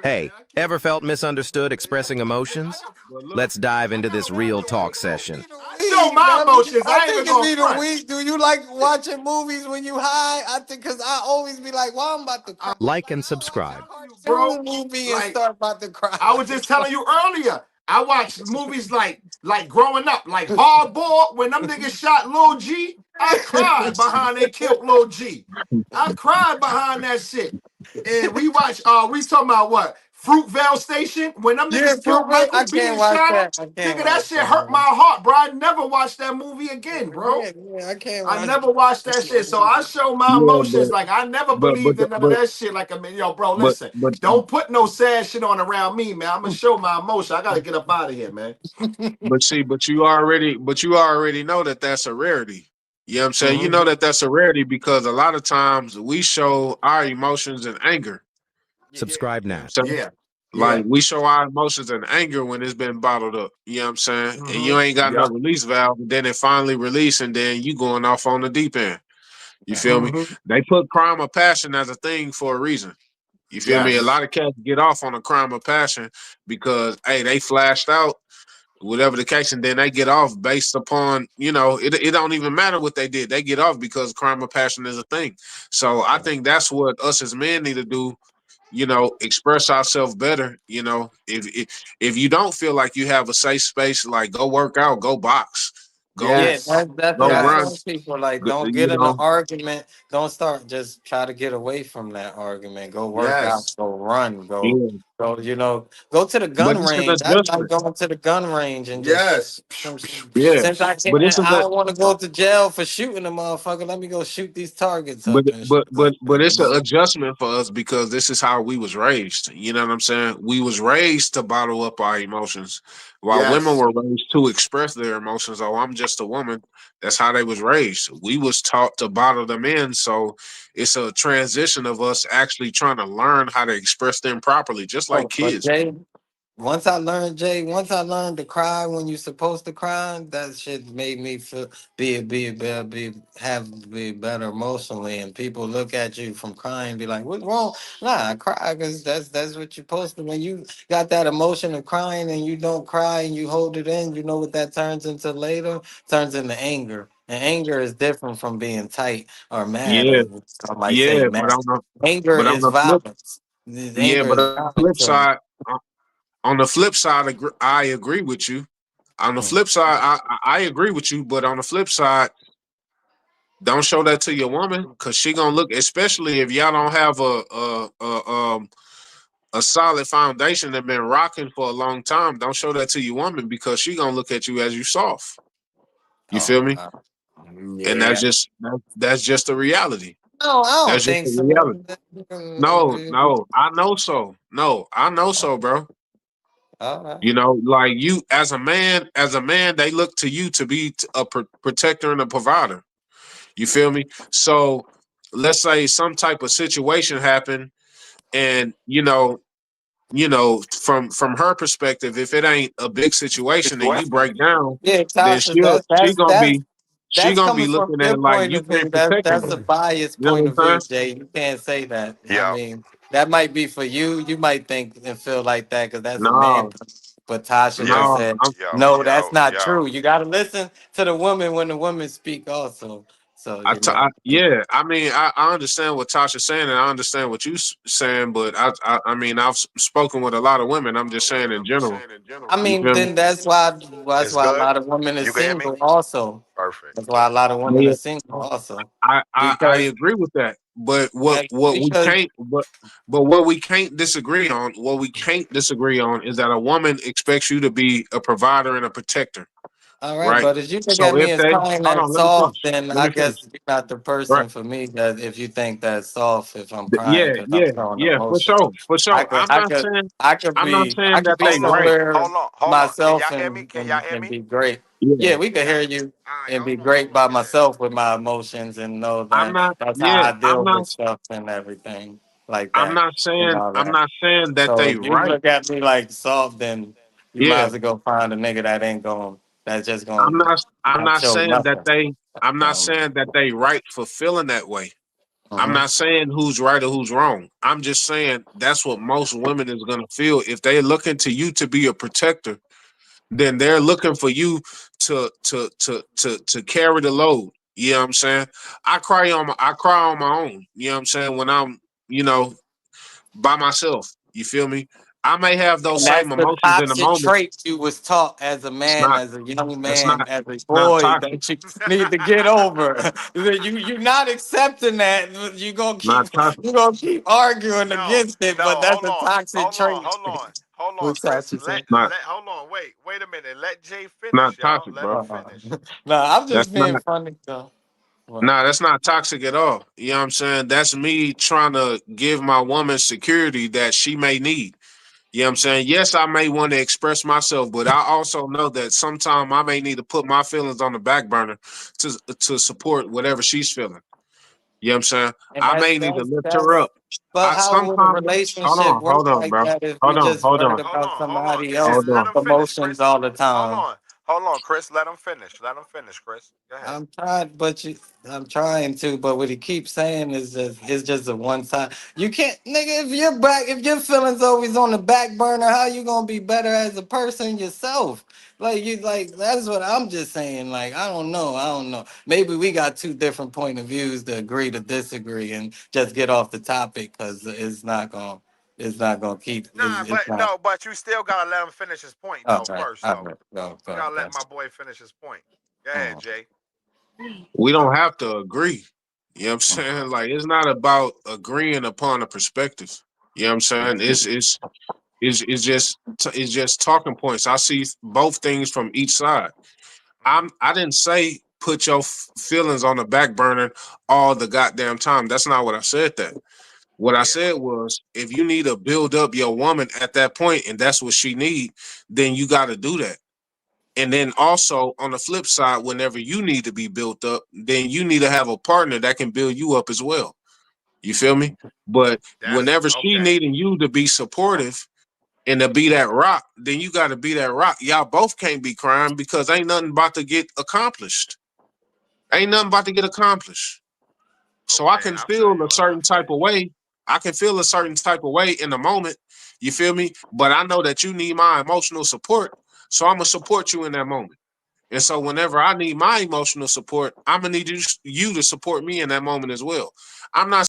Hey, ever felt misunderstood expressing emotions? Let's dive into this real talk session. Show my emotions. I I ain't think even it gonna be the front. week. Do you like watching movies when you high? I think because I always be like, "Well, I'm about to cry." Like and I watch subscribe. a Bro, cartoon movie and like start about to cry. I was just telling you earlier, I watched movies like growing up, like Hardball. When them niggas shot Lil G, I cried behind they killed Lil G. I cried behind that shit. And we talking about what? Fruitvale Station when them Yeah, niggas killed prove it. I Michael B can't and watch shot him. that. I can't Nigga, that watch shit that. hurt my heart, bro. I never watched that movie again, bro. Yeah, I can't I watch never watched that shit. So I show my Yeah, emotions. Like I never believed in none of that shit. Like yo, bro, but listen. but Don't put no sad shit on around me, man. I'm gonna show my emotion. I gotta get up out of here, man. but see, but you already know that that's a rarity. You know what I'm saying? You Mm-hmm. know that that's a rarity because a lot of times we show our emotions in anger. Subscribe You know now. what I'm saying? Yeah. Like Yeah. we show our emotions in anger when it's been bottled up. You know what I'm saying? And Mm-hmm. you ain't got no Yep. release valve, and then it finally release, and then you going off on the deep end. You feel me? Mm-hmm. They put crime of passion as a thing for a reason. You feel me? A Yes. lot of cats get off on a crime of passion because hey, they flashed out, whatever the case, and then they get off based upon, it don't even matter what they did. They get off because crime of passion is a thing. So I think that's what us as men need to do, express ourselves better. If you don't feel like you have a safe space, like go work out, go box, go Yeah, Yes. that's go what I run, tell people. Like, don't you get in an know. argument. Don't start. Just try to get away from that argument. Go work out. Yes. Go run. Go, Yeah. go. Go to the But gun it's an range. I like adjustment. going to the gun range and just Yes. Yeah. since I But can't, it's I an don't want to go to jail for shooting a motherfucker. Let me go shoot these targets But up and shit but but like but that. it's an adjustment for us because this is how we was raised. You know what I'm saying? We was raised to bottle up our emotions, while women Yes. were raised to express their emotions. Oh, I'm just a woman. That's how they was raised. We was taught to bottle them in. So it's a transition of us actually trying to learn how to express them properly, just like Oh, but kids. Jay, once I learned to cry when you're supposed to cry, that shit made me feel be better emotionally. And people look at you from crying, and be like, "What's wrong?" Nah, I cry because that's what you're supposed to. When you got that emotion of crying and you don't cry and you hold it in, you know what that turns into later? Turns into anger. And anger is different from being tight or mad, Yeah, as some might say. yeah, Mad. Anger but on is the flip, violence. yeah, Anger but is on the violence. flip So, side, on the flip side, I agree with you. On the flip side, I agree with you, but on the flip side, don't show that to your woman because she gonna look, especially if y'all don't have a solid foundation that been rocking for a long time. Don't show that to your woman because she gonna look at you as you soft. You oh, feel me? And yeah. that's just the reality. No, I don't That's just think the so. reality. No, no, I know so. No, I know so, bro. All right. Like you as a man, they look to you to be a protector and a provider. You feel me? So let's say some type of situation happened, and from her perspective, if it ain't a big situation and you break down, Yeah, then Tasha, that's she that's gonna that's be she that's gonna be coming from looking at your it like point you of view. can't protect me. That's a biased You know point what of I'm view, saying? Jay. You can't say that. I Yeah. mean, that might be for you. You might think and feel like that because that's a man. No, But Tasha Yeah. just no, said, Yo, no, that's yo, not yo. true. You got to listen to the woman when the women speak also. So, yeah. I mean, I understand what Tasha's saying, and I understand what you saying, but I mean, I've spoken with a lot of women. I'm just saying in general. I You mean, feel me? then that's It's why a good. lot of women are You can hear me? single also. Perfect. That's why a lot of women are Yeah, single also. I Because agree with that. But what we because can't but what we can't disagree on, is that a woman expects you to be a provider and a protector, all right, right? but if you look So at me if as they kind hold and on, let me soft, finish. then Let I me finish. guess you're not the Right. person for me. That if you think that's soft, if I'm crying Yeah, because I'm yeah, showing yeah, for emotion, sure. For I sure. could, I could, I I'm not saying could that be they Hold on. right. somewhere Hold on. Can myself y'all hear me? Can y'all hear and me? be great. Yeah. Yeah, we can hear you and be great by myself with my emotions and know I'm that not that's how yeah, I deal with stuff and everything like that and all I'm that. not saying that So they if you right. look at me like soft, then you might Yeah. as well go find a nigga that ain't going, that's just I'm going not I'm not not show saying that nothing. they I'm not So saying that they right for feeling that way. I'm not saying who's right or who's wrong. I'm just saying that's what most women is gonna feel if they're looking to you to be a protector. Then they're looking for you to carry the load. You know what I'm saying? I cry on my own. You know what I'm saying? When I'm, you know, by myself. You feel me? I may have those And that's same the emotions in the toxic moment. trait you was taught as a It's man, not. as a young It's man, not. as a It's not boy toxic. that you need to get over. You're not accepting that. Not toxic. You gonna keep arguing No, against it, no, but that's hold a on, toxic hold on, trait. hold on, hold on, What's Chris. toxic trait? Not. Hold on, wait a minute. Let Jay Not finish, y'all. toxic, Let bro. him Uh-uh. finish. Nah, I'm That's just being not. funny though. What? Nah, that's not toxic at all. You know what I'm saying? That's me trying to give my woman security that she may need. You know what I'm saying? Yes, I may want to express myself, but I also know that sometimes I may need to put my feelings on the back burner to support whatever she's feeling. You know what I'm saying? And I may need to lift her that's. up. But I how would a sometimes relationship work hold on, like bro. that if you Hold on, just hold worried on, about Hold on. somebody And else's hold let on. him finish, emotions Chris. all the Hold time? on, hold on, Chris. Let him finish. Let him finish, Chris. Go ahead. I'm trying to, but what he keeps saying is just it's just a one side. You can't, nigga, if your feelings always on the back burner, how you gonna be better as a person yourself? That's what I'm just saying. Like, I don't know. Maybe we got two different point of views to agree to disagree and just get off the topic because it's not gonna keep, Nah, it's but not. no, but you still gotta let him finish his point All though right, first all though. right, go, You go, gotta go. let my boy finish his point. Go ahead, Uh, Jay. We don't have to agree. You know what I'm uh, saying? Like it's not about agreeing upon a perspective. You know what I'm saying? It's just talking points. I see both things from each side. I didn't say put your feelings on the back burner all the goddamn time. That's not what I said. That what I Yeah. said was if you need to build up your woman at that point and that's what she need, then you got to do that. And then also on the flip side, whenever you need to be built up, then you need to have a partner that can build you up as well. You feel me? But That's whenever she okay. needing you to be supportive and to be that rock, then you got to be that rock. Y'all both can't be crying because ain't nothing about to get accomplished. Ain't nothing about to get accomplished. So I Okay, can I feel feel you a on. I certain feel type you. of way. I can feel a certain type of way in the moment. You feel me? But I know that you need my emotional support. So I'm gonna support you in that moment. And so whenever I need my emotional support, I'm gonna need you to support me in that moment as well. I'm not